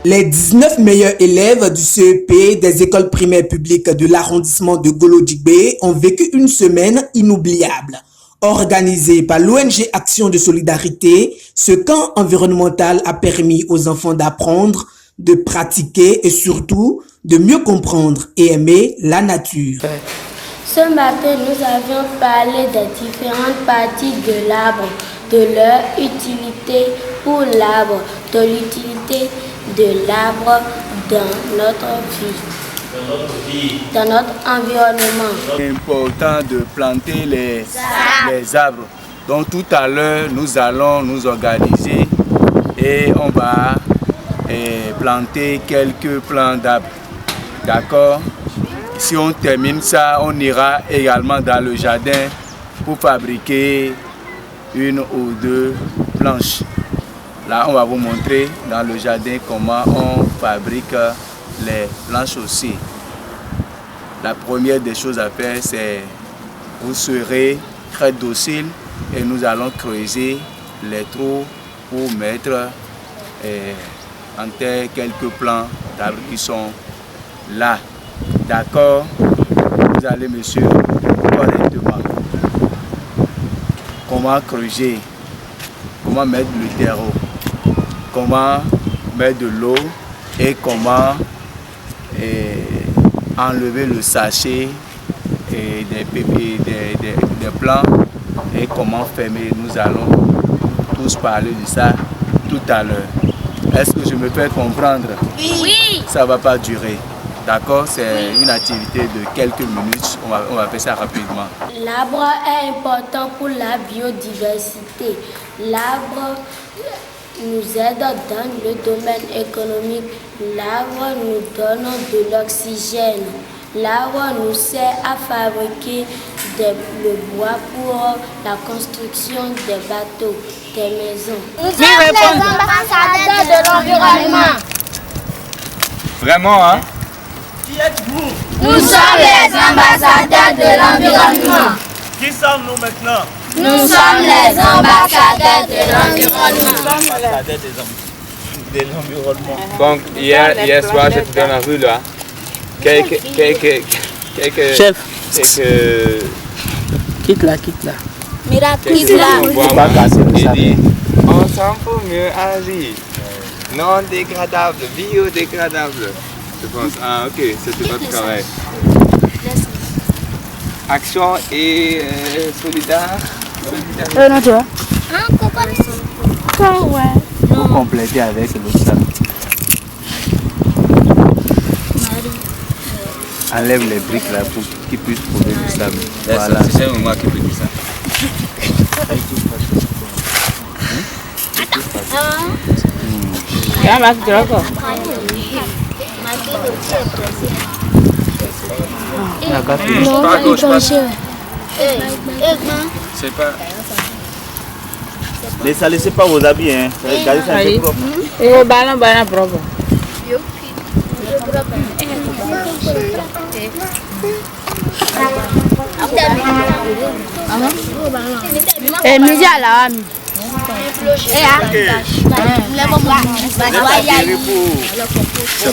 Les 19 meilleurs élèves du CEP des écoles primaires publiques de l'arrondissement de Golo-Djibé ont vécu une semaine inoubliable. Organisé par l'ONG Action de Solidarité, ce camp environnemental a permis aux enfants d'apprendre, de pratiquer et surtout de mieux comprendre et aimer la nature. Ce matin, nous avions parlé des différentes parties de l'arbre, de leur utilité pour l'arbre, de l'utilité de l'arbre dans notre vie, dans notre environnement. C'est important de planter les arbres. Donc tout à l'heure, nous allons nous organiser et on va planter quelques plants d'arbres. D'accord? Si on termine ça, on ira également dans le jardin pour fabriquer une ou deux planches. Là, on va vous montrer dans le jardin comment on fabrique les planches aussi. La première des choses à faire, c'est vous serez très docile et nous allons creuser les trous pour mettre en terre quelques plants d'arbres qui sont là. D'accord? Vous allez me suivre correctement. Comment creuser? Comment mettre le terreau? Comment mettre de l'eau? Et comment enlever le sachet des plants? Et comment fermer? Nous allons tous parler de ça tout à l'heure. Est-ce que je me fais comprendre? Oui! Ça ne va pas durer. D'accord, c'est une activité de quelques minutes, on va faire ça rapidement. L'arbre est important pour la biodiversité. L'arbre nous aide dans le domaine économique. L'arbre nous donne de l'oxygène. L'arbre nous sert à fabriquer le bois pour la construction des bateaux, des maisons. Nous sommes les ambassadeurs de l'environnement. Vraiment, hein? Qui êtes-vous? Nous sommes les ambassadeurs de l'environnement. Qui sommes-nous maintenant? Nous sommes les ambassadeurs de l'environnement. De l'environnement. Donc hier soir j'étais dans la rue là. Quelques chef. Quitte là. Quitte là. Il dit ensemble pour mieux agir. Non dégradable, biodégradable. Je pense. Ah ok, c'était votre travail. Action et solidaire. Non, tu vois. Ouais. Vous complétez avec le sable. Enlève les briques là pour qu'ils puissent trouver le sable. Voilà. C'est moi qui peux dire ça. Pas à gauche, pas. C'est pas. Laissez pas vos habits, hein. Regardez ça un peu propre. Propre.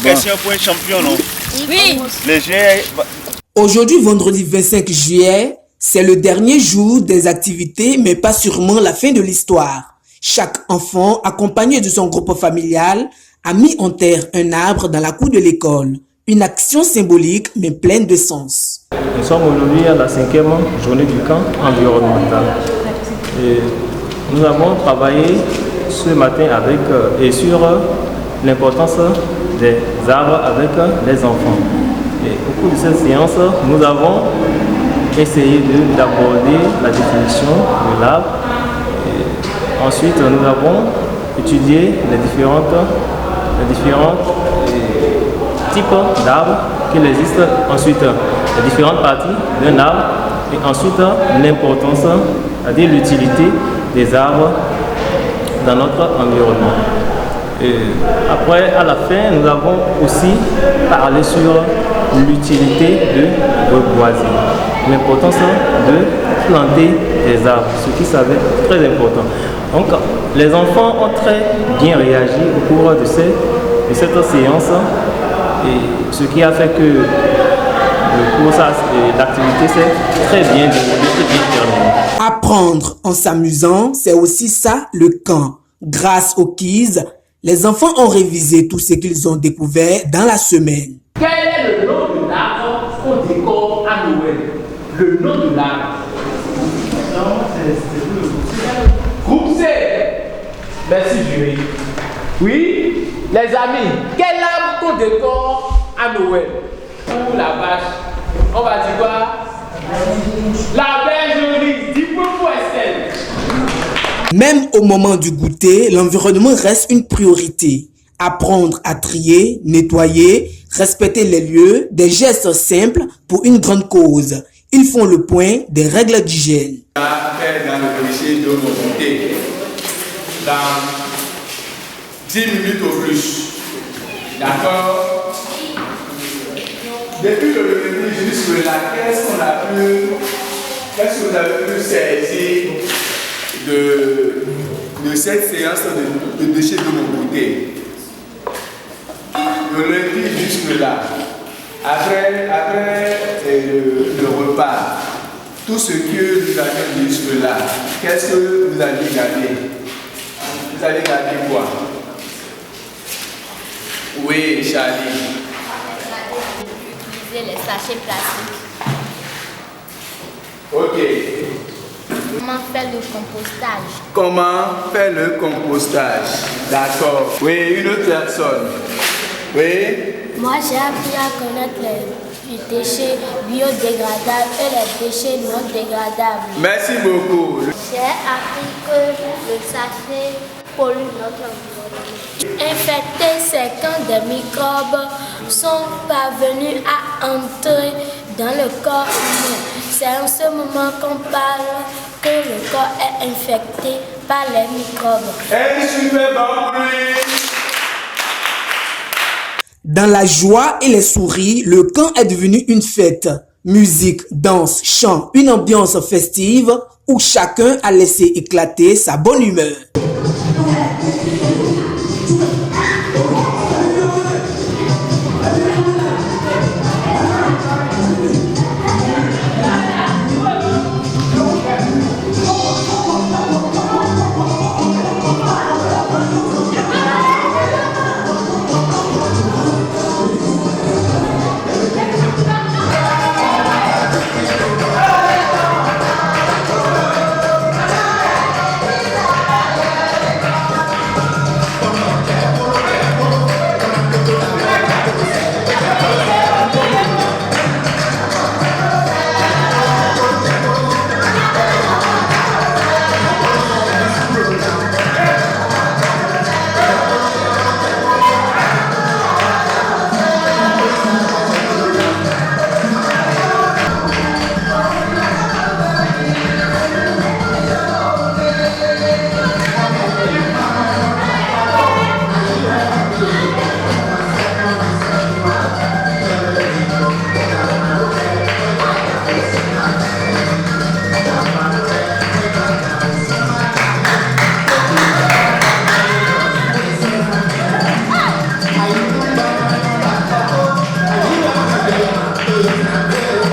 Question pour un champion, non? Oui. Les jeux. Aujourd'hui, vendredi 25 juillet, c'est le dernier jour des activités, mais pas sûrement la fin de l'histoire. Chaque enfant, accompagné de son groupe familial, a mis en terre un arbre dans la cour de l'école. Une action symbolique, mais pleine de sens. Nous sommes aujourd'hui à la 5e journée du camp environnemental. Et nous avons travaillé ce matin et sur l'importance des arbres avec les enfants. Et au cours de cette séance, nous avons essayé d'aborder la définition de l'arbre. Ensuite, nous avons étudié les différents types d'arbres qu'il existe. Ensuite, les différentes parties d'un arbre. Et ensuite, l'importance, c'est-à-dire l'utilité des arbres dans notre environnement. Et après, à la fin, nous avons aussi parlé sur l'utilité de reboiser, l'importance de planter des arbres, ce qui s'avère très important. Donc, les enfants ont très bien réagi au cours de ces de cette séance. Et ce qui a fait que le cours, l'activité s'est très bien déroulée, très bien terminée. Apprendre en s'amusant, c'est aussi ça le camp. Grâce aux quiz, les enfants ont révisé tout ce qu'ils ont découvert dans la semaine. Quel est le nom de l'arbre qu'on décore à Noël? Le nom de l'arbre. Groupe C. Merci jury. Oui, les amis, quel arbre qu'on décore à Noël? Pour la vache, on va dire quoi? La bergerie. 10 points pour Estelle. Même au moment du goûter, l'environnement reste une priorité. Apprendre à trier, nettoyer, respecter les lieux, des gestes simples pour une grande cause. Ils font le point des règles d'hygiène. Dans le dossier de mon goûter, dans 10 minutes au plus. D'accord? Depuis le début jusque-là, qu'est-ce que vous avez pu saisir de cette séance de déchets de mon côté? Le lundi jusque-là, après le repas, tout ce que nous avions jusque-là, qu'est-ce que vous allez garder? Vous allez garder quoi? Oui, Charlie. Utiliser les sachets plastiques. Ok. Comment faire le compostage? Comment faire le compostage? D'accord. Oui, une autre personne. Oui. Moi, j'ai appris à connaître les déchets biodégradables et les déchets non dégradables. Merci beaucoup. J'ai appris que le sachet pollue notre environnement. Infecter, c'est quand des microbes sont parvenus à entrer dans le corps humain. C'est en ce moment qu'on parle que le corps est infecté par les microbes. Un super bon bruit. Dans la joie et les souris, le camp est devenu une fête. Musique, danse, chant, une ambiance festive où chacun a laissé éclater sa bonne humeur.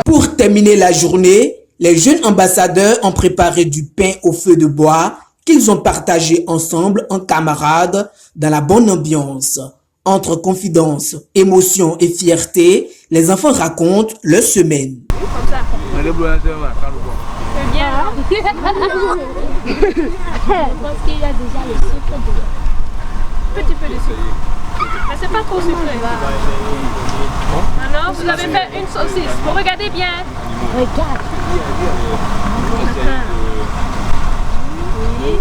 Pour terminer la journée, les jeunes ambassadeurs ont préparé du pain au feu de bois qu'ils ont partagé ensemble en camarades dans la bonne ambiance. Entre confidences, émotions et fierté, les enfants racontent leur semaine. C'est bien, hein? Je pense qu'il y a déjà le sucre dedans. Petit peu de sucre. Mais c'est pas trop sucré. Alors, vous avez fait une saucisse. Vous regardez bien. Regarde. Oui.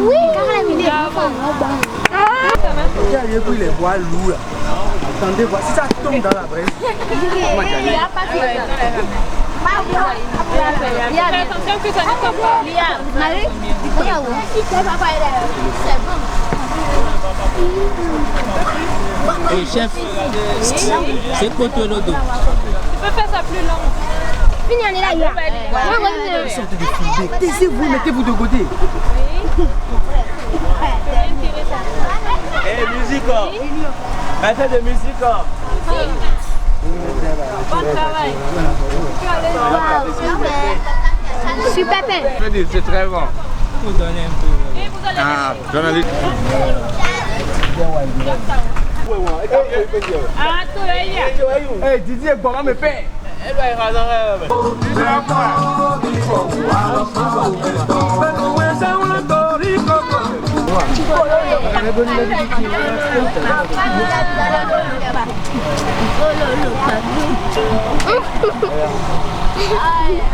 Oui. J'ai pris les bois lourds là. Attendez, voici ça tombe dans la braise. Fais attention que ça ne tombe pas. Hey chef, c'est quoi ton dos? Tu peux faire ça plus long. Sortez de filmer. Taisez-vous, mettez-vous de côté. Eh, musique. Mettez de musique. Bon travail. Super bien. C'est très bon. Vous donnez un peu. Et vous allez Journaliste. Ah, toi, Eh, Didier, comment me fait?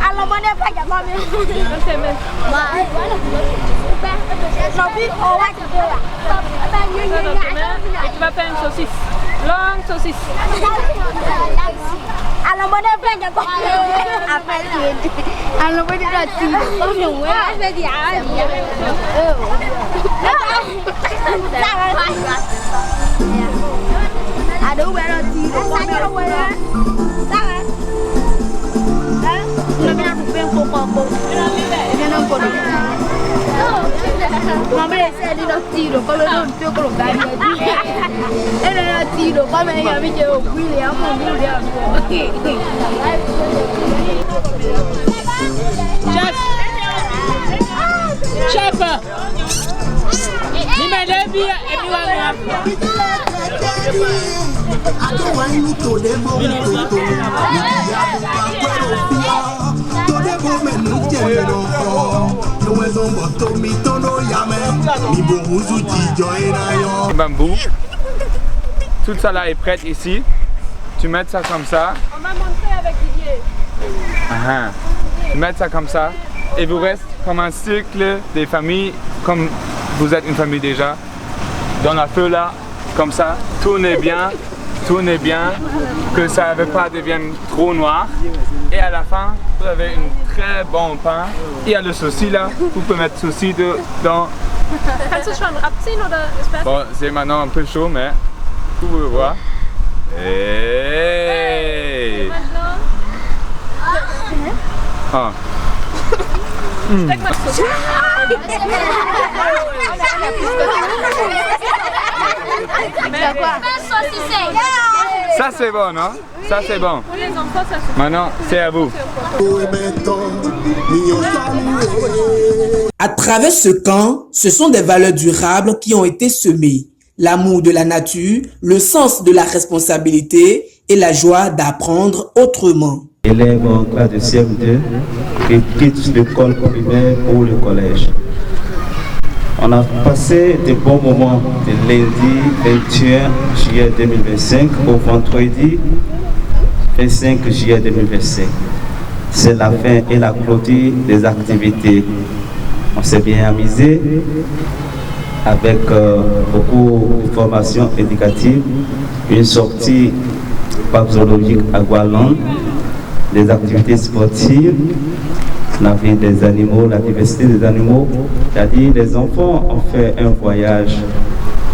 Alors, mon est pas capable. Et tu vas faire une saucisse. Longue saucisse. Alors, mon est pas capable. Alors, mon est pas Chef! Nimelevia emiwa Bambou. Tout ça là est prêt ici. Tu mets ça comme ça. On m'a montré avec Didier. Tu mets ça comme ça. Et vous reste comme un cycle des familles, comme vous êtes une famille déjà. Dans la feu là, comme ça. Tournez bien, que ça ne pas devienne trop noir. Et à la fin, vous avez un très bon pain. Il y a le saucis là. Vous pouvez mettre saucis dedans. Kannst du schon abziehen oder ist fertig? Bon, c'est maintenant un peu chaud, mais vous pouvez voir. Hey! Ah. Steck mal zu. Ça c'est bon, non? Ça c'est bon. Pour les enfants, ça se Maintenant, c'est à vous. À travers ce camp, ce sont des valeurs durables qui ont été semées. L'amour de la nature, le sens de la responsabilité et la joie d'apprendre autrement. Élèves en classe de CM2 qui quittent l'école primaire ou le collège. On a passé de bons moments de lundi 21 juillet 2025 au vendredi 25 juillet 2025. C'est la fin et la clôture des activités. On s'est bien amusé avec beaucoup de formations éducatives, une sortie parc zoologique à Guadeloupe, des activités sportives, la vie des animaux, la diversité des animaux. C'est-à-dire les enfants ont fait un voyage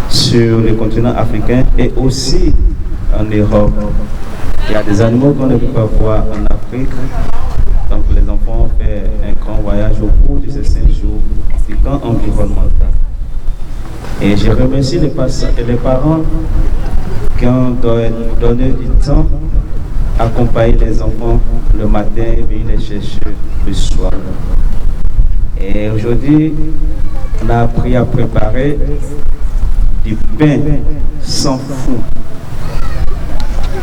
sur le continent africain et aussi en Europe. Il y a des animaux qu'on ne peut pas voir en Afrique. Donc les enfants ont fait un grand voyage au cours de ces 5 jours du camp environnemental. Et je remercie les parents qui ont donné du temps, accompagner les enfants le matin et venir les chercher le soir. Et aujourd'hui, on a appris à préparer du pain sans four.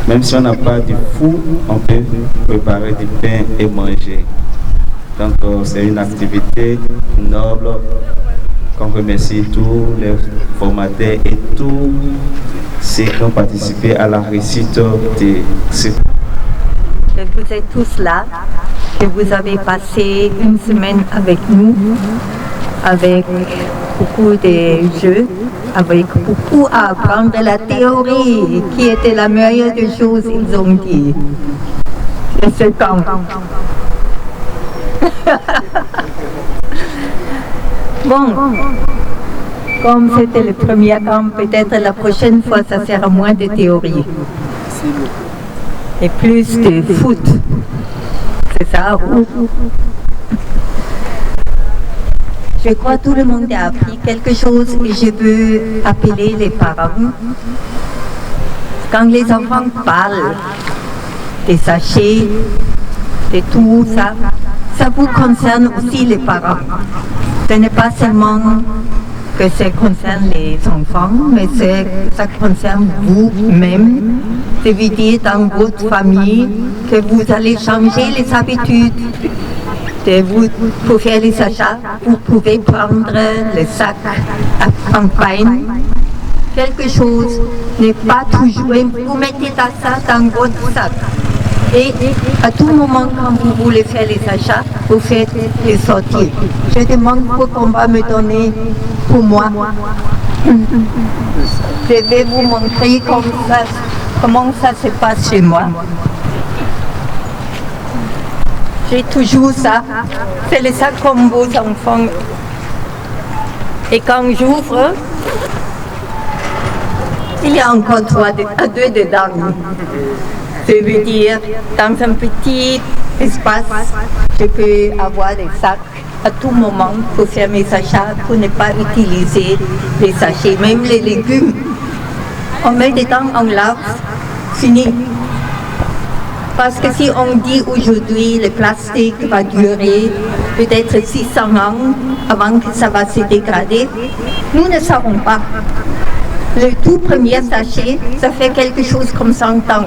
Même si on n'a pas de four, on peut préparer du pain et manger. Donc c'est une activité noble qu'on remercie tous les formateurs et tous ceux qui ont participé à la réussite de ce. Vous êtes tous là, que vous avez passé une semaine avec nous, avec beaucoup de jeux, avec beaucoup à apprendre la théorie, qui était la meilleure des choses, ils ont dit. Et c'est quand bon, comme c'était le premier camp, peut-être la prochaine fois, ça sera moins de théorie. Et plus de foot. C'est ça. Je crois que tout le monde a appris quelque chose et je veux appeler les parents. Quand les enfants parlent des sachets, de tout ça, ça vous concerne aussi les parents. Ce n'est pas seulement que ça concerne les enfants, mais ça concerne vous-même. Ça veut dire dans votre famille que vous allez changer les habitudes. Pour faire les achats, vous pouvez prendre le sac en pain. Quelque chose n'est pas toujours. Vous mettez ça dans votre sac. Et à tout moment, quand vous voulez faire les achats, vous faites les sorties. Je demande qu'on va me donner pour moi. Je vais vous montrer comment ça se passe chez moi. J'ai toujours ça. C'est le sac comme vos enfants. Et quand j'ouvre, il y a encore deux dedans. Ça veut dire, dans un petit espace, je peux avoir des sacs à tout moment pour faire mes achats, pour ne pas utiliser les sachets. Même les légumes, on met dedans, on lave, fini. Parce que si on dit aujourd'hui le plastique va durer peut-être 600 ans avant que ça va se dégrader, nous ne savons pas. Le tout premier sachet, ça fait quelque chose comme 100 ans.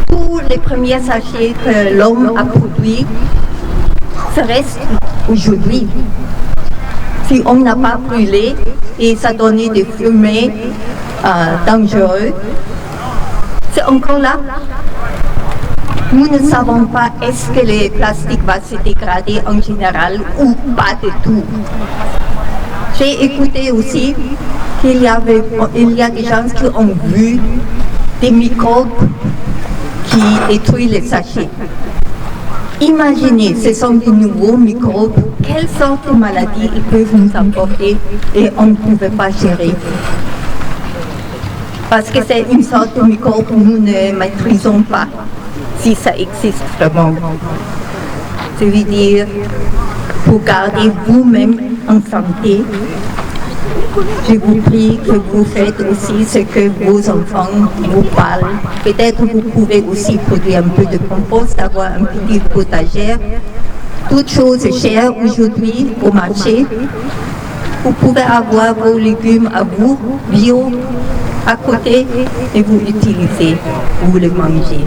Tous les premiers sachets que l'homme a produits, ça reste aujourd'hui. Si on n'a pas brûlé et ça donnait des fumées dangereuses, c'est encore là. Nous ne savons pas est-ce que le plastique va se dégrader en général ou pas du tout. J'ai écouté aussi qu'il y a des gens qui ont vu des microbes qui détruisent les sachets. Imaginez, ce sont des nouveaux microbes, quelle sorte de maladies ils peuvent nous apporter et on ne pouvait pas gérer. Parce que c'est une sorte de microbe que nous ne maîtrisons pas, si ça existe vraiment. Ça veut dire, pour garder vous-même en santé, je vous prie que vous faites aussi ce que vos enfants vous parlent. Peut-être vous pouvez aussi produire un peu de compost, avoir un petit potager. Toutes choses chères aujourd'hui au marché. Vous pouvez avoir vos légumes à vous, bio, à côté, et vous utilisez, vous les mangez.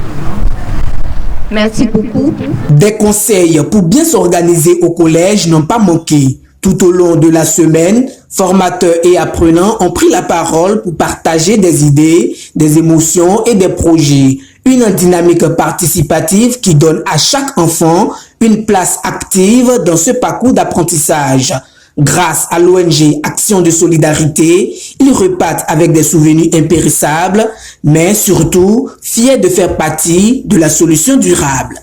Merci beaucoup. Des conseils pour bien s'organiser au collège n'ont pas manqué. Tout au long de la semaine, formateurs et apprenants ont pris la parole pour partager des idées, des émotions et des projets. Une dynamique participative qui donne à chaque enfant une place active dans ce parcours d'apprentissage. Grâce à l'ONG Action de Solidarité, ils repartent avec des souvenirs impérissables, mais surtout fiers de faire partie de la solution durable.